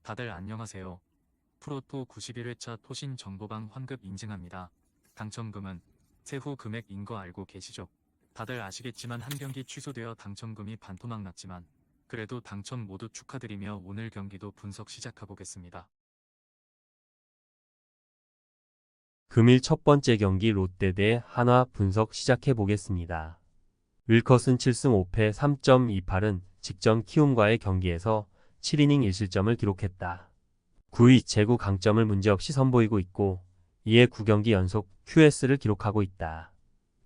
다들 안녕하세요. 프로토 91회차 토신 정보방 환급 인증합니다. 당첨금은 세후 금액인 거 알고 계시죠? 다들 아시겠지만 한 경기 취소되어 당첨금이 반토막 났지만 그래도 당첨 모두 축하드리며 오늘 경기도 분석 시작해보겠습니다. 금일 첫 번째 경기 롯데 대 한화 분석 시작해 보겠습니다. 윌컷은 7승 5패 3.28은 직전 키움과의 경기에서 7이닝 1실점을 기록했다. 9위 제구 강점을 문제없이 선보이고 있고 이에 9경기 연속 QS를 기록하고 있다.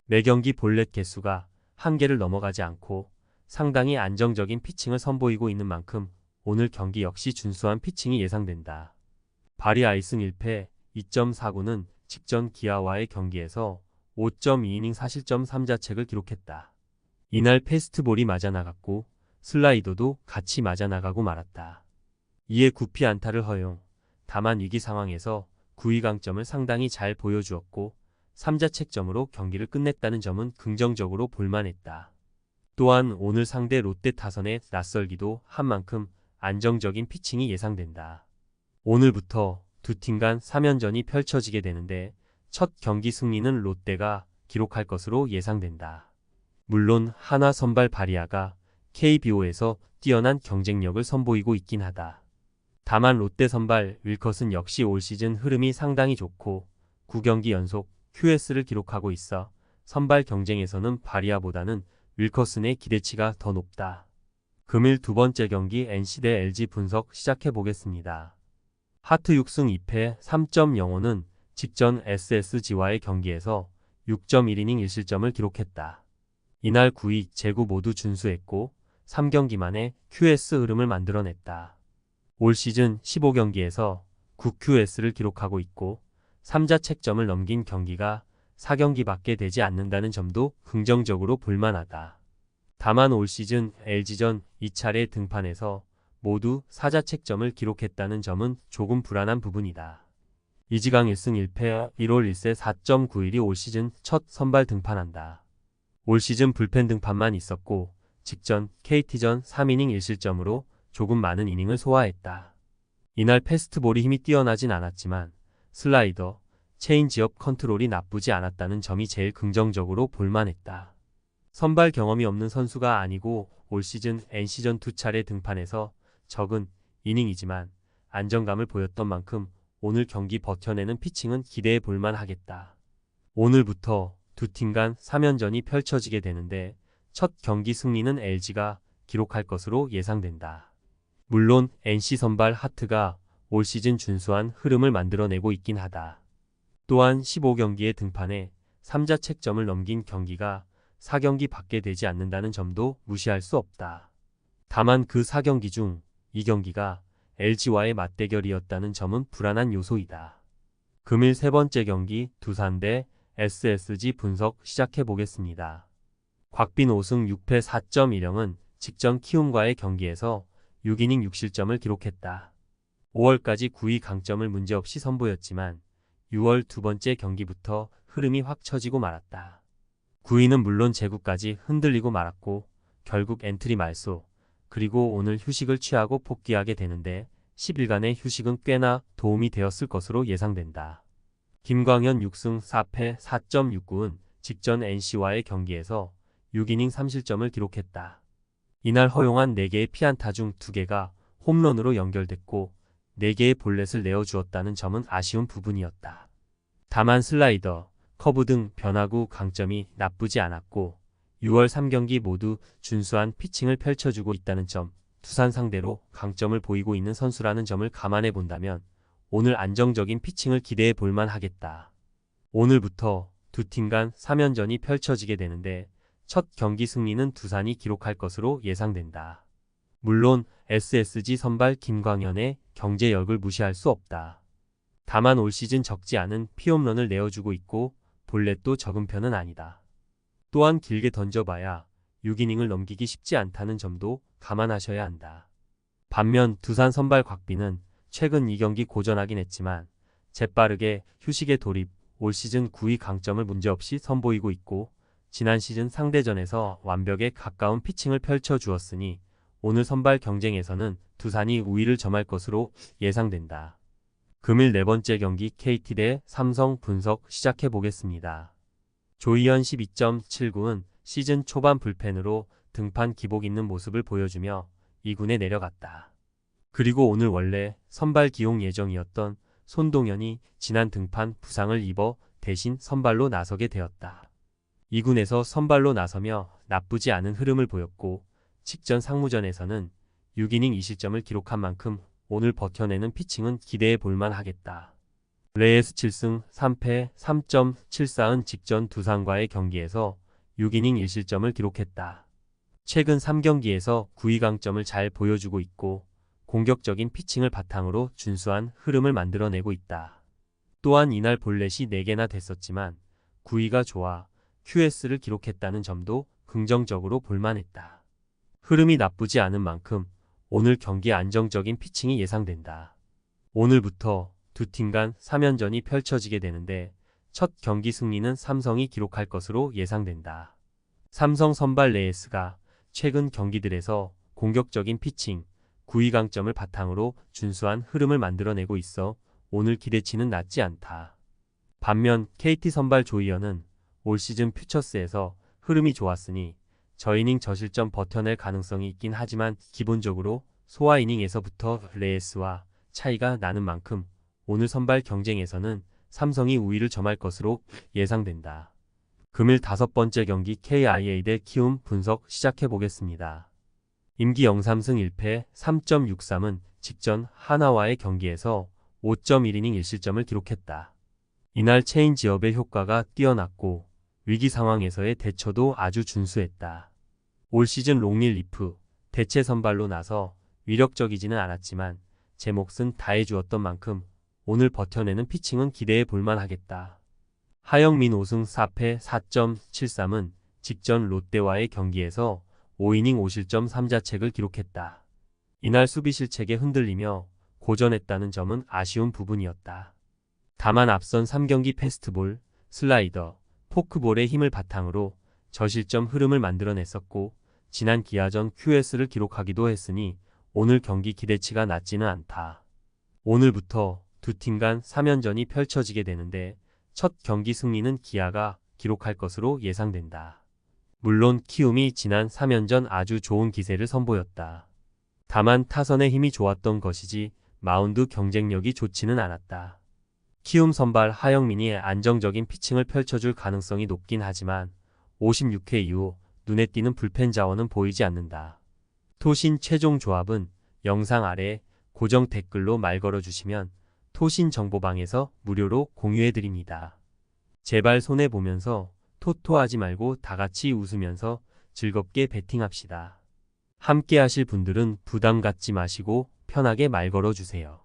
매경기 볼넷 개수가 1개를 넘어가지 않고 상당히 안정적인 피칭을 선보이고 있는 만큼 오늘 경기 역시 준수한 피칭이 예상된다. 발이 아이승 1패 2.49는 직전 기아와의 경기에서 5.2이닝 4실점 3자책을 기록했다. 이날 패스트볼이 맞아나갔고 슬라이더도 같이 맞아나가고 말았다. 이에 9피 안타를 허용. 다만 위기 상황에서 9위 강점을 상당히 잘 보여주었고 3자책점으로 경기를 끝냈다는 점은 긍정적으로 볼만했다. 또한 오늘 상대 롯데 타선의 낯설기도 한 만큼 안정적인 피칭이 예상된다. 오늘부터 두 팀 간 3연전이 펼쳐지게 되는데 첫 경기 승리는 롯데가 기록할 것으로 예상된다. 물론 한화 선발 바리아가 KBO에서 뛰어난 경쟁력을 선보이고 있긴 하다. 다만 롯데 선발 윌컷은 역시 올 시즌 흐름이 상당히 좋고 9경기 연속 QS를 기록하고 있어 선발 경쟁에서는 바리아보다는 윌컷슨의 기대치가 더 높다. 금일 두 번째 경기 NC 대 LG 분석 시작해 보겠습니다. 하트 6승 2패 3.05는 직전 SSG와의 경기에서 6.1이닝 1실점을 기록했다. 이날 9위 제구 모두 준수했고 3경기 만에 QS 흐름을 만들어냈다. 올 시즌 15경기에서 9QS를 기록하고 있고 3자책점을 넘긴 경기가 4경기밖에 되지 않는다는 점도 긍정적으로 볼만하다. 다만 올 시즌 LG전 2차례 등판에서 모두 4자책점을 기록했다는 점은 조금 불안한 부분이다. 이지강 1승 1패 1월 1세 4.91이 올 시즌 첫 선발 등판한다. 올 시즌 불펜 등판만 있었고 직전 KT전 3이닝 1실점으로 조금 많은 이닝을 소화했다. 이날 패스트볼이 힘이 뛰어나진 않았지만 슬라이더, 체인지업 컨트롤이 나쁘지 않았다는 점이 제일 긍정적으로 볼만했다. 선발 경험이 없는 선수가 아니고 올 시즌 NC전 2차례 등판에서 적은 이닝이지만 안정감을 보였던 만큼 오늘 경기 버텨내는 피칭은 기대해 볼만 하겠다. 오늘부터 두 팀 간 3연전이 펼쳐지게 되는데 첫 경기 승리는 LG가 기록할 것으로 예상된다. 물론 NC 선발 하트가 올 시즌 준수한 흐름을 만들어내고 있긴 하다. 또한 15경기에 등판해 3자책점을 넘긴 경기가 4경기 밖에 되지 않는다는 점도 무시할 수 없다. 다만 그 4경기 중 2경기가 LG와의 맞대결이었다는 점은 불안한 요소이다. 금일 세 번째 경기 두산 대 SSG 분석 시작해 보겠습니다. 곽빈 5승 6패 4.10은 직전 키움과의 경기에서 6이닝 6실점을 기록했다. 5월까지 9위 강점을 문제없이 선보였지만 6월 두 번째 경기부터 흐름이 확 처지고 말았다. 9위는 물론 제구까지 흔들리고 말았고 결국 엔트리 말소, 그리고 오늘 휴식을 취하고 복귀하게 되는데 10일간의 휴식은 꽤나 도움이 되었을 것으로 예상된다. 김광현 6승 4패 4.69은 직전 NC와의 경기에서 6이닝 3실점을 기록했다. 이날 허용한 4개의 피안타 중 2개가 홈런으로 연결됐고 4개의 볼넷을 내어주었다는 점은 아쉬운 부분이었다. 다만 슬라이더, 커브 등 변화구 강점이 나쁘지 않았고 6월 3경기 모두 준수한 피칭을 펼쳐주고 있다는 점, 두산 상대로 강점을 보이고 있는 선수라는 점을 감안해 본다면 오늘 안정적인 피칭을 기대해 볼만 하겠다. 오늘부터 두 팀 간 3연전이 펼쳐지게 되는데 첫 경기 승리는 두산이 기록할 것으로 예상된다. 물론 SSG 선발 김광현의 경제력을 무시할 수 없다. 다만 올 시즌 적지 않은 피홈런을 내어주고 있고 볼넷도 적은 편은 아니다. 또한 길게 던져봐야 6이닝을 넘기기 쉽지 않다는 점도 감안하셔야 한다. 반면 두산 선발 곽빈은 최근 2경기 고전하긴 했지만 재빠르게 휴식에 돌입, 올 시즌 9위 강점을 문제없이 선보이고 있고 지난 시즌 상대전에서 완벽에 가까운 피칭을 펼쳐주었으니 오늘 선발 경쟁에서는 두산이 우위를 점할 것으로 예상된다. 금일 네 번째 경기 KT 대 삼성 분석 시작해 보겠습니다. 조희연 12.79은 시즌 초반 불펜으로 등판 기복 있는 모습을 보여주며 2군에 내려갔다. 그리고 오늘 원래 선발 기용 예정이었던 손동현이 지난 등판 부상을 입어 대신 선발로 나서게 되었다. 2군에서 선발로 나서며 나쁘지 않은 흐름을 보였고 직전 상무전에서는 6이닝 2실점을 기록한 만큼 오늘 버텨내는 피칭은 기대해 볼만 하겠다. 레이스 7승 3패 3.74은 직전 두산과의 경기에서 6이닝 1실점을 기록했다. 최근 3경기에서 9위강점을 잘 보여주고 있고 공격적인 피칭을 바탕으로 준수한 흐름을 만들어내고 있다. 또한 이날 볼넷이 4개나 됐었지만 9위가 좋아 QS를 기록했다는 점도 긍정적으로 볼만했다. 흐름이 나쁘지 않은 만큼 오늘 경기 안정적인 피칭이 예상된다. 오늘부터 두 팀 간 3연전이 펼쳐지게 되는데 첫 경기 승리는 삼성이 기록할 것으로 예상된다. 삼성 선발 레이스가 최근 경기들에서 공격적인 피칭, 9위강점을 바탕으로 준수한 흐름을 만들어내고 있어 오늘 기대치는 낮지 않다. 반면 KT 선발 조희연은 올 시즌 퓨처스에서 흐름이 좋았으니 저이닝 저실점 버텨낼 가능성이 있긴 하지만 기본적으로 소화 이닝에서부터 레이스와 차이가 나는 만큼 오늘 선발 경쟁에서는 삼성이 우위를 점할 것으로 예상된다. 금일 5번째 경기 KIA 대 키움 분석 시작해 보겠습니다. 임기 0-3승 1패 3.63은 직전 하나와의 경기에서 5.1이닝 1실점을 기록했다. 이날 체인지업의 효과가 뛰어났고 위기 상황에서의 대처도 아주 준수했다. 올 시즌 롱릴리프 대체 선발로 나서 위력적이지는 않았지만 제 몫은 다해주었던 만큼 오늘 버텨내는 피칭은 기대해 볼만 하겠다. 하영민 5승 4패 4.73은 직전 롯데와의 경기에서 5이닝 5실점 3자책을 기록했다. 이날 수비 실책에 흔들리며 고전했다는 점은 아쉬운 부분이었다. 다만 앞선 3경기 패스트볼, 슬라이더, 포크볼의 힘을 바탕으로 저실점 흐름을 만들어냈었고 지난 기아전 QS를 기록하기도 했으니 오늘 경기 기대치가 낮지는 않다. 오늘부터 두 팀 간 3연전이 펼쳐지게 되는데 첫 경기 승리는 기아가 기록할 것으로 예상된다. 물론 키움이 지난 3연전 아주 좋은 기세를 선보였다. 다만 타선의 힘이 좋았던 것이지 마운드 경쟁력이 좋지는 않았다. 키움 선발 하영민이 안정적인 피칭을 펼쳐줄 가능성이 높긴 하지만 56회 이후 눈에 띄는 불펜 자원은 보이지 않는다. 토신 최종 조합은 영상 아래 고정 댓글로 말 걸어주시면 토신 정보방에서 무료로 공유해드립니다. 제발 손해보면서 토토하지 말고 다같이 웃으면서 즐겁게 베팅합시다. 함께 하실 분들은 부담 갖지 마시고 편하게 말 걸어주세요.